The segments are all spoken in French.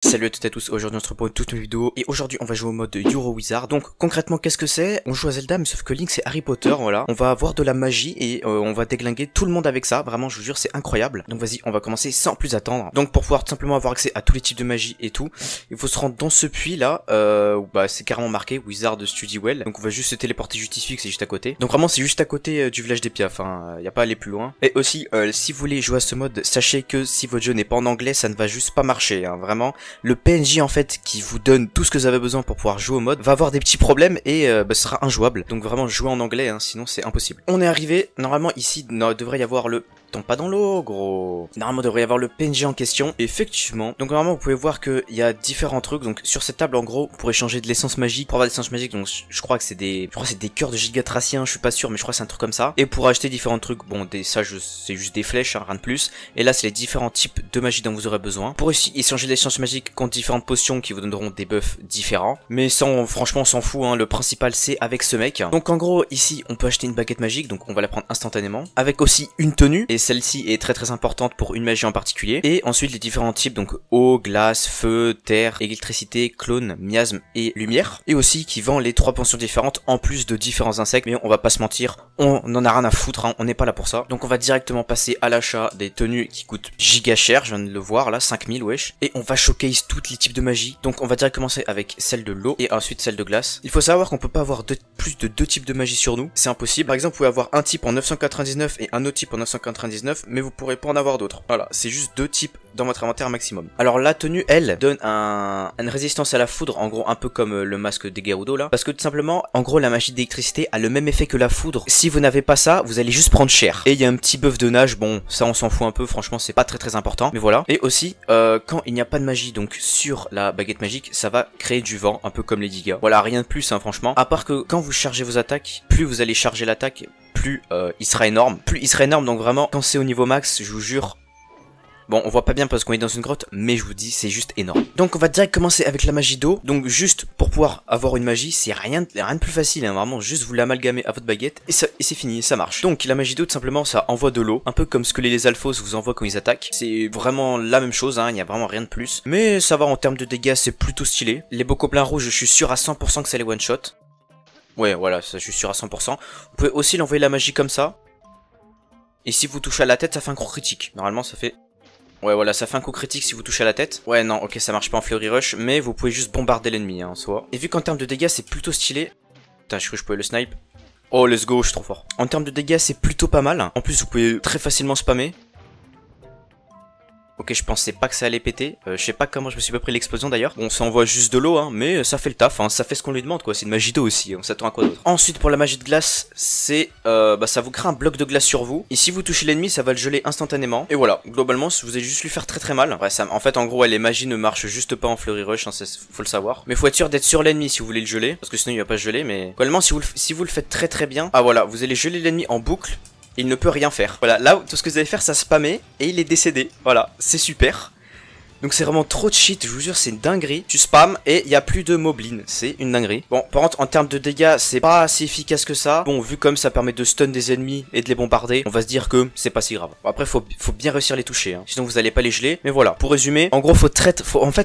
Salut à toutes et à tous, aujourd'hui on se retrouve pour une toute nouvelle vidéo et aujourd'hui on va jouer au mode Euro Wizard. Donc concrètement qu'est-ce que c'est? On joue à Zelda mais sauf que Link c'est Harry Potter, voilà. On va avoir de la magie et on va déglinguer tout le monde avec ça, vraiment je vous jure c'est incroyable. Donc vas-y on va commencer sans plus attendre. Donc pour pouvoir tout simplement avoir accès à tous les types de magie et tout, il faut se rendre dans ce puits là, où bah c'est carrément marqué Wizard Study Well. Donc on va juste se téléporter juste ici, que c'est juste à côté. Donc vraiment c'est juste à côté du village des Piafs, hein. Y a pas à aller plus loin. Et aussi si vous voulez jouer à ce mode, sachez que si votre jeu n'est pas en anglais ça ne va juste pas marcher, hein. Vraiment le PNJ en fait qui vous donne tout ce que vous avez besoin pour pouvoir jouer au mode va avoir des petits problèmes et ce sera injouable. Donc vraiment jouer en anglais, hein, sinon c'est impossible. On est arrivé, normalement ici devrait y avoir le... Tombe pas dans l'eau, gros. Normalement, il devrait y avoir le PNJ en question. Effectivement. Donc, normalement, vous pouvez voir qu'il y a différents trucs. Donc, sur cette table, en gros, pour échanger de l'essence magique, pour avoir de l'essence magique, donc, je crois que c'est des, cœurs de gigatraciens, je suis pas sûr, mais je crois que c'est un truc comme ça. Et pour acheter différents trucs, bon, c'est juste des flèches, hein, rien de plus. Et là, c'est les différents types de magie dont vous aurez besoin. Pour aussi échanger de l'essence magique contre différentes potions qui vous donneront des buffs différents. Mais franchement, on s'en fout, hein. Le principal, c'est avec ce mec. Donc, en gros, ici, on peut acheter une baguette magique, donc on va la prendre instantanément. Avec aussi une tenue. Et celle-ci est très importante pour une magie en particulier. Et ensuite les différents types, donc eau, glace, feu, terre, électricité, clone, miasme et lumière. Et aussi qui vend les 3 pensions différentes en plus de différents insectes. Mais on va pas se mentir, on n'en a rien à foutre, hein, on n'est pas là pour ça. Donc on va directement passer à l'achat des tenues qui coûtent giga cher, je viens de le voir là, 5000 wesh. Et on va showcase tous les types de magie. Donc on va direct commencer avec celle de l'eau et ensuite celle de glace. Il faut savoir qu'on peut pas avoir plus de 2 types de magie sur nous, c'est impossible. Par exemple vous pouvez avoir un type en 999 et un autre type en 999, mais vous pourrez pas en avoir d'autres. Voilà, c'est juste 2 types dans votre inventaire maximum. Alors la tenue, elle, donne une résistance à la foudre, en gros un peu comme le masque des Gerudo là, parce que tout simplement, en gros la magie d'électricité a le même effet que la foudre. Si vous n'avez pas ça, vous allez juste prendre cher. Et il y a un petit buff de nage, bon ça on s'en fout un peu, franchement c'est pas très important, mais voilà. Et aussi, quand il n'y a pas de magie donc sur la baguette magique, ça va créer du vent, un peu comme les dégâts. Voilà, rien de plus hein, franchement, à part que quand vous chargez vos attaques, plus vous allez charger l'attaque, plus il sera énorme. Donc vraiment, quand c'est au niveau max, je vous jure... Bon, on voit pas bien parce qu'on est dans une grotte, mais je vous dis, c'est juste énorme. Donc on va direct commencer avec la magie d'eau. Donc juste pour pouvoir avoir une magie, c'est rien de plus facile, hein, vraiment, juste vous l'amalgamez à votre baguette et c'est fini, ça marche. Donc la magie d'eau, tout simplement, ça envoie de l'eau, un peu comme ce que les alphos vous envoient quand ils attaquent. C'est vraiment la même chose, hein, il n'y a vraiment rien de plus. Mais ça va, en termes de dégâts, c'est plutôt stylé. Les bocoplins rouges, je suis sûr à 100% que ça les one-shot. Ouais, voilà, ça je suis sûr à 100%. Vous pouvez aussi l'envoyer la magie comme ça. Et si vous touchez à la tête, ça fait un coup critique. Normalement, ça fait... Ouais, voilà, ça fait un coup critique si vous touchez à la tête. Ouais, non, ok, ça marche pas en Flurry Rush, mais vous pouvez juste bombarder l'ennemi, hein, en soi. Et vu qu'en termes de dégâts, c'est plutôt stylé... Putain, je crois que je pouvais le snipe. Oh, let's go, je suis trop fort. En termes de dégâts, c'est plutôt pas mal. En plus, vous pouvez très facilement spammer. Ok, je pensais pas que ça allait péter. Je sais pas comment je me suis pas pris l'explosion d'ailleurs. Bon, ça envoie juste de l'eau, hein, mais ça fait le taf, hein, ça fait ce qu'on lui demande, quoi. C'est une magie d'eau aussi, on s'attend à quoi d'autre. Ensuite, pour la magie de glace, c'est... ça vous crée un bloc de glace sur vous. Et si vous touchez l'ennemi, ça va le geler instantanément. Et voilà, globalement, vous allez juste lui faire très mal. Ouais, ça, en fait, en gros, les magies ne marchent juste pas en Flurry Rush, hein, faut le savoir. Mais faut être sûr d'être sur l'ennemi si vous voulez le geler, parce que sinon il va pas se geler, mais... Globalement, si vous le faites très bien... Ah voilà, vous allez geler l'ennemi en boucle. Il ne peut rien faire. Voilà, là, tout ce que vous allez faire, ça spammer, et il est décédé. Voilà, c'est super. Donc c'est vraiment trop de shit, je vous jure, c'est une dinguerie. Tu spams et il n'y a plus de moblin, c'est une dinguerie. Bon, par contre, en termes de dégâts, c'est pas assez efficace que ça. Bon, vu comme ça permet de stun des ennemis et de les bombarder, on va se dire que c'est pas si grave. Bon, après, faut bien réussir à les toucher, hein. Sinon vous allez pas les geler. Mais voilà, pour résumer, en gros, faut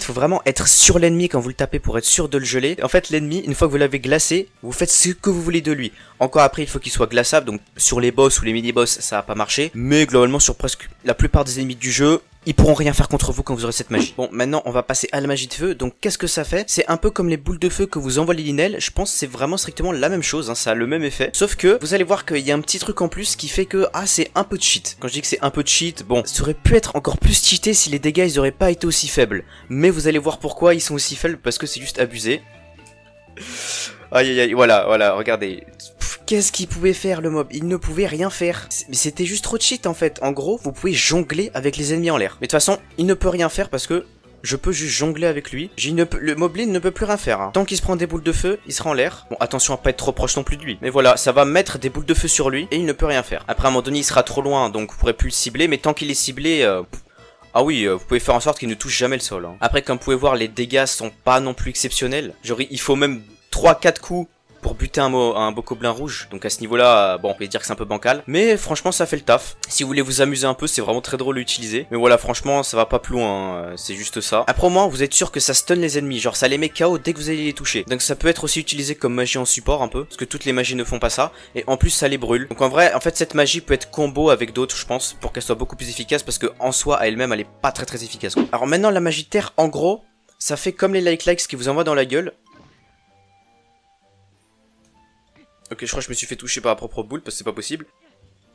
vraiment être sur l'ennemi quand vous le tapez pour être sûr de le geler. En fait, l'ennemi, une fois que vous l'avez glacé, vous faites ce que vous voulez de lui. Encore après, il faut qu'il soit glaçable, donc sur les boss ou les mini-boss, ça va pas marcher. Mais globalement, sur presque la plupart des ennemis du jeu, ils pourront rien faire contre vous quand vous aurez cette magie. Bon, maintenant, on va passer à la magie de feu. Donc, qu'est-ce que ça fait? C'est un peu comme les boules de feu que vous envoie Lilinelle. Je pense que c'est vraiment strictement la même chose, hein, ça a le même effet. Sauf que, vous allez voir qu'il y a un petit truc en plus qui fait que, c'est un peu de cheat. Quand je dis que c'est un peu de cheat, bon, ça aurait pu être encore plus cheaté si les dégâts, ils auraient pas été aussi faibles. Mais vous allez voir pourquoi ils sont aussi faibles, parce que c'est juste abusé. Aïe, voilà, regardez. Qu'est-ce qu'il pouvait faire le mob? Il ne pouvait rien faire. Mais c'était juste trop de cheat en fait. En gros, vous pouvez jongler avec les ennemis en l'air. Mais de toute façon, il ne peut rien faire parce que je peux juste jongler avec lui. Le moblin ne peut plus rien faire, hein. Tant qu'il se prend des boules de feu, il sera en l'air. Bon, attention à pas être trop proche non plus de lui. Mais voilà, ça va mettre des boules de feu sur lui et il ne peut rien faire. Après, à un moment donné, il sera trop loin, donc vous pourrez plus le cibler. Mais tant qu'il est ciblé... Ah oui, vous pouvez faire en sorte qu'il ne touche jamais le sol, hein. Après, comme vous pouvez voir, les dégâts sont pas non plus exceptionnels. Genre, il faut même 3-4 coups pour buter un bokoblin rouge. Donc à ce niveau-là, bon, on peut dire que c'est un peu bancal. Mais franchement, ça fait le taf. Si vous voulez vous amuser un peu, c'est vraiment très drôle à utiliser. Mais voilà, franchement, ça va pas plus loin, hein. C'est juste ça. Après, au moins, vous êtes sûr que ça stun les ennemis. Genre, ça les met KO dès que vous allez les toucher. Donc ça peut être aussi utilisé comme magie en support un peu. Parce que toutes les magies ne font pas ça. Et en plus, ça les brûle. Donc en vrai, en fait, cette magie peut être combo avec d'autres, je pense, pour qu'elle soit beaucoup plus efficace. Parce que en soi, à elle-même, elle est pas très efficace, quoi. Alors maintenant, la magie de terre, en gros, ça fait comme les likes qui vous envoient dans la gueule. Ok, je crois que je me suis fait toucher par ma propre boule parce que c'est pas possible.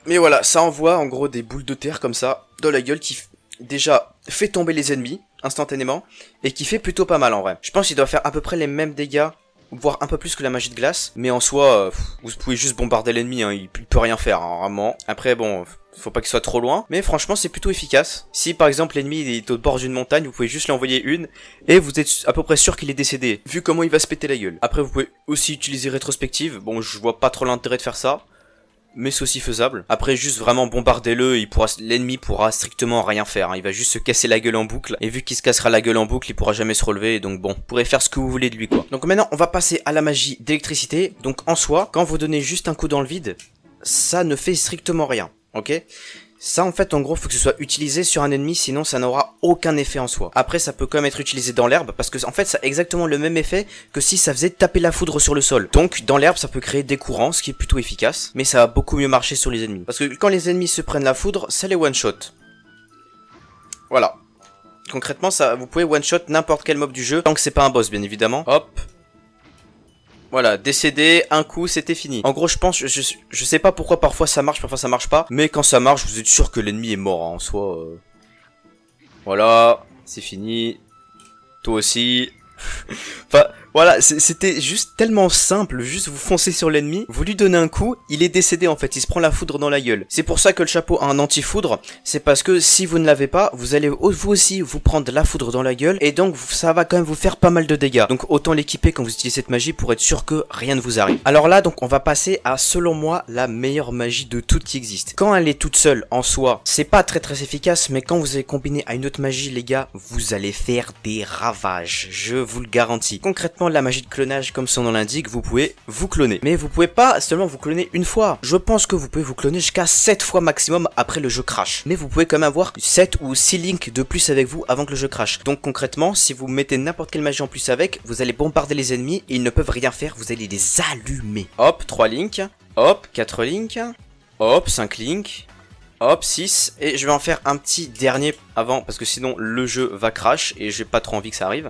Mais voilà, ça envoie en gros des boules de terre comme ça dans la gueule qui déjà fait tomber les ennemis instantanément et qui fait plutôt pas mal en vrai. Je pense qu'il doit faire à peu près les mêmes dégâts, voire un peu plus que la magie de glace. Mais en soi, vous pouvez juste bombarder l'ennemi, hein, il peut rien faire, hein, vraiment. Après bon, faut pas qu'il soit trop loin. Mais franchement, c'est plutôt efficace. Si par exemple l'ennemi est au bord d'une montagne, vous pouvez juste lui envoyer une et vous êtes à peu près sûr qu'il est décédé, vu comment il va se péter la gueule. Après, vous pouvez aussi utiliser rétrospective. Bon, je vois pas trop l'intérêt de faire ça, mais c'est aussi faisable. Après, juste vraiment bombardez-le, l'ennemi pourra strictement rien faire, hein. Il va juste se casser la gueule en boucle, et vu qu'il se cassera la gueule en boucle, il pourra jamais se relever, donc bon, vous pourrez faire ce que vous voulez de lui, quoi. Donc maintenant, on va passer à la magie d'électricité. Donc en soi, quand vous donnez juste un coup dans le vide, ça ne fait strictement rien, ok? Ça en fait en gros faut que ce soit utilisé sur un ennemi, sinon ça n'aura aucun effet en soi. Après ça peut quand même être utilisé dans l'herbe parce que en fait ça a exactement le même effet que si ça faisait taper la foudre sur le sol. Donc dans l'herbe ça peut créer des courants, ce qui est plutôt efficace, mais ça va beaucoup mieux marcher sur les ennemis. Parce que quand les ennemis se prennent la foudre, ça les one shot. Voilà. Concrètement ça, vous pouvez one shot n'importe quel mob du jeu, tant que c'est pas un boss bien évidemment. Hop. Voilà, décédé, un coup, c'était fini. En gros, je pense, je sais pas pourquoi parfois ça marche, parfois ça marche pas. Mais quand ça marche, vous êtes sûr que l'ennemi est mort, hein, en soi. Voilà, c'est fini. Toi aussi. Enfin, voilà, c'était juste tellement simple, juste vous foncez sur l'ennemi, vous lui donnez un coup, il est décédé en fait, il se prend la foudre dans la gueule. C'est pour ça que le chapeau a un anti-foudre, c'est parce que si vous ne l'avez pas, vous allez vous aussi vous prendre la foudre dans la gueule, et donc ça va quand même vous faire pas mal de dégâts. Donc autant l'équiper quand vous utilisez cette magie pour être sûr que rien ne vous arrive. Alors là, donc on va passer à, selon moi, la meilleure magie de toutes qui existe. Quand elle est toute seule, en soi, c'est pas très efficace, mais quand vous allez combiner à une autre magie, les gars, vous allez faire des ravages, je vous le garantis. Concrètement, la magie de clonage, comme son nom l'indique, vous pouvez vous cloner. Mais vous pouvez pas seulement vous cloner une fois. Je pense que vous pouvez vous cloner jusqu'à 7 fois maximum après le jeu crash. Mais vous pouvez quand même avoir 7 ou 6 links de plus avec vous avant que le jeu crash. Donc concrètement, si vous mettez n'importe quelle magie en plus avec, vous allez bombarder les ennemis et ils ne peuvent rien faire, vous allez les allumer. Hop, 3 links. Hop, 4 links. Hop, 5 links. Hop, 6. Et je vais en faire un petit dernier avant, parce que sinon le jeu va crash et j'ai pas trop envie que ça arrive.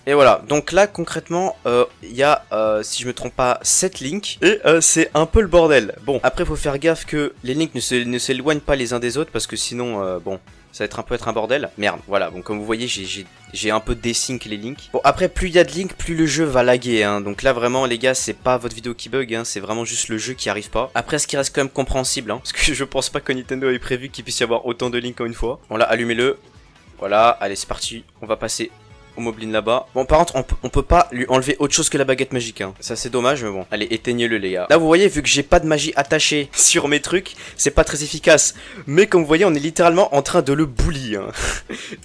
Et voilà, donc là concrètement, il y a, si je me trompe pas, 7 links, et c'est un peu le bordel. Bon, après faut faire gaffe que les links ne s'éloignent pas les uns des autres, parce que sinon, bon, ça va être un bordel. Merde, voilà, bon comme vous voyez, j'ai un peu desync les links. Bon, après plus il y a de links, plus le jeu va laguer, hein. Donc là vraiment les gars, c'est pas votre vidéo qui bug, hein, c'est vraiment juste le jeu qui arrive pas. Après ce qui reste quand même compréhensible, hein, parce que je pense pas que Nintendo ait prévu qu'il puisse y avoir autant de links en une fois. Bon là, allumez-le. Voilà, allez c'est parti, on va passer au moblin là-bas. Bon par contre on peut pas lui enlever autre chose que la baguette magique, hein. Ça c'est dommage mais bon. Allez éteignez-le les gars. Là vous voyez vu que j'ai pas de magie attachée sur mes trucs, c'est pas très efficace. Mais comme vous voyez on est littéralement en train de le bully, hein.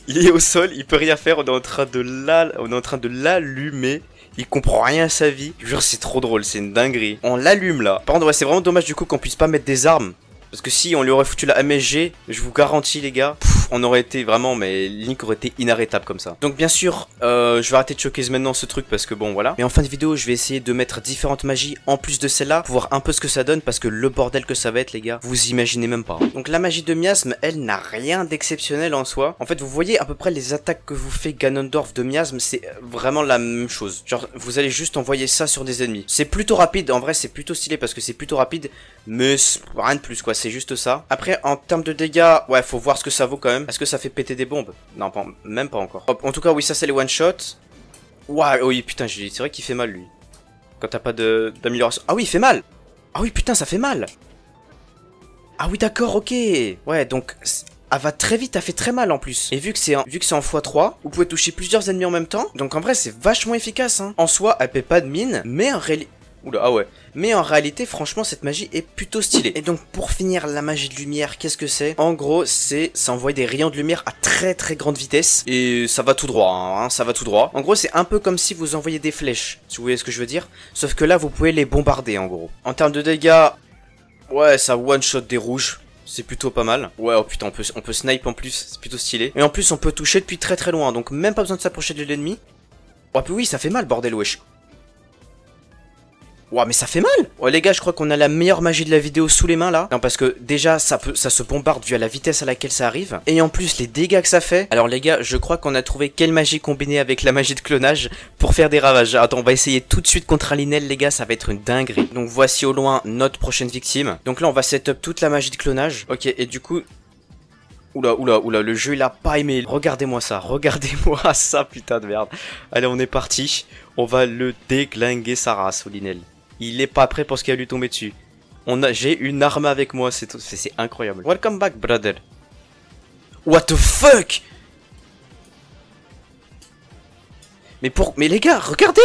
Il est au sol, il peut rien faire, on est en train de l'allumer. Il comprend rien à sa vie. Je jure c'est trop drôle, c'est une dinguerie. On l'allume là. Par contre ouais c'est vraiment dommage du coup qu'on puisse pas mettre des armes. Parce que si on lui aurait foutu la MSG, je vous garantis les gars, on aurait été vraiment, mais Link aurait été inarrêtable comme ça. Donc bien sûr, je vais arrêter de showcase maintenant ce truc parce que bon voilà. Mais en fin de vidéo, je vais essayer de mettre différentes magies en plus de celle-là pour voir un peu ce que ça donne parce que le bordel que ça va être les gars, vous imaginez même pas. Donc la magie de miasme, elle n'a rien d'exceptionnel en soi. En fait, vous voyez à peu près les attaques que vous fait Ganondorf de miasme, c'est vraiment la même chose. Genre, vous allez juste envoyer ça sur des ennemis. C'est plutôt rapide, en vrai c'est plutôt stylé parce que c'est plutôt rapide, mais rien de plus quoi. C'est juste ça. Après, en termes de dégâts, ouais, faut voir ce que ça vaut quand même. Est-ce que ça fait péter des bombes? Non, pas, même pas encore. Hop, en tout cas, oui, ça c'est les one shot. Ouais, oui, putain, c'est vrai qu'il fait mal lui. Quand t'as pas d'amélioration. Ah oui, il fait mal. Ah oui, putain, ça fait mal. Ah oui, d'accord, ok. Ouais, donc elle va très vite, elle fait très mal en plus. Et vu que c'est en x3, vous pouvez toucher plusieurs ennemis en même temps. Donc en vrai, c'est vachement efficace, hein. En soi, elle paie pas de mine, mais en réalité. Oula, ah ouais. Mais en réalité, franchement, cette magie est plutôt stylée. Et donc, pour finir, la magie de lumière, qu'est-ce que c'est? En gros, ça envoie des rayons de lumière à très très grande vitesse. Et ça va tout droit, hein, ça va tout droit. En gros, c'est un peu comme si vous envoyez des flèches, si vous voyez ce que je veux dire. Sauf que là, vous pouvez les bombarder, en gros. En termes de dégâts, ouais, ça one-shot des rouges. C'est plutôt pas mal. Ouais, oh putain, on peut snipe en plus, c'est plutôt stylé. Et en plus, on peut toucher depuis très très loin, donc même pas besoin de s'approcher de l'ennemi. Oh, puis oui, ça fait mal, bordel, wesh. Ouah, mais ça fait mal! Ouais, les gars, je crois qu'on a la meilleure magie de la vidéo sous les mains là. Non, parce que déjà, ça se bombarde vu à la vitesse à laquelle ça arrive. Et en plus, les dégâts que ça fait. Alors, les gars, je crois qu'on a trouvé quelle magie combinée avec la magie de clonage pour faire des ravages. Attends, on va essayer tout de suite contre Alinel, les gars, ça va être une dinguerie. Donc, voici au loin notre prochaine victime. Donc là, on va setup toute la magie de clonage. Ok, et du coup. Oula, oula, oula, le jeu il a pas aimé. Regardez-moi ça, putain de merde. Allez, on est parti. On va le déglinguer sa race, Olinel. Il est pas prêt pour ce qui va lui tomber dessus. J'ai une arme avec moi, c'est incroyable. Welcome back, brother. What the fuck? Mais les gars, regardez!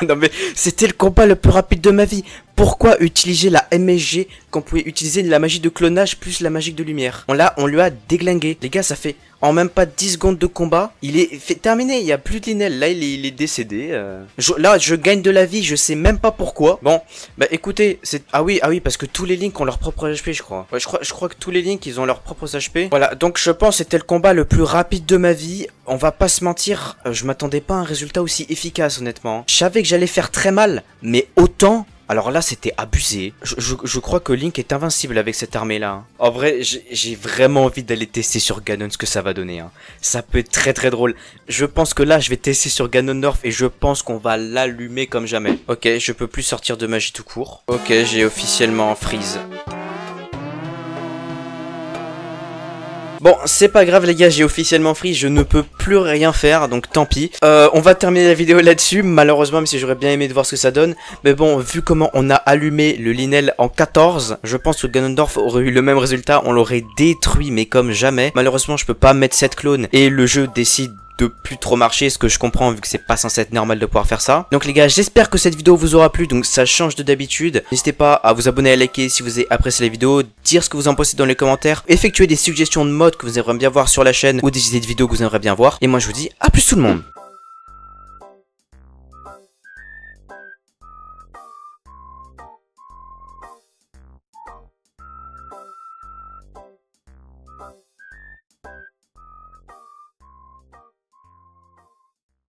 Non mais c'était le combat le plus rapide de ma vie. Pourquoi utiliser la MSG quand on pouvait utiliser la magie de clonage plus la magie de lumière? On lui a déglingué. Les gars, ça fait en même pas 10 secondes de combat. Il est terminé, il n'y a plus de Linel. Là, il est décédé. Là, je gagne de la vie, je sais même pas pourquoi. Bon, bah écoutez, ah oui, parce que tous les Links ont leur propre HP, je crois. Ouais, je crois que tous les Links, ils ont leurs propres HP. Voilà, donc je pense que c'était le combat le plus rapide de ma vie. On va pas se mentir, je m'attendais pas à un résultat aussi efficace, honnêtement. Je savais que j'allais faire très mal, mais autant... Alors là, c'était abusé. Je crois que Link est invincible avec cette armée-là. En vrai, j'ai vraiment envie d'aller tester sur Ganon ce que ça va donner. Hein. Ça peut être très très drôle. Je pense que là, je vais tester sur Ganondorf et je pense qu'on va l'allumer comme jamais. Ok, je peux plus sortir de magie tout court. Ok, j'ai officiellement freeze. Bon, c'est pas grave les gars, j'ai officiellement freeze, je ne peux plus rien faire, donc tant pis. On va terminer la vidéo là-dessus, malheureusement, même si j'aurais bien aimé de voir ce que ça donne. Mais bon, vu comment on a allumé le Linel en 14, je pense que Ganondorf aurait eu le même résultat, on l'aurait détruit, mais comme jamais. Malheureusement, je peux pas mettre 7 clones, et le jeu décide de plus trop marcher, ce que je comprends vu que c'est pas censé être normal de pouvoir faire ça. Donc les gars, j'espère que cette vidéo vous aura plu, donc ça change de d'habitude. N'hésitez pas à vous abonner, à liker si vous avez apprécié la vidéo, dire ce que vous en pensez dans les commentaires, effectuer des suggestions de mods que vous aimeriez bien voir sur la chaîne ou des idées de vidéos que vous aimeriez bien voir. Et moi je vous dis à plus tout le monde.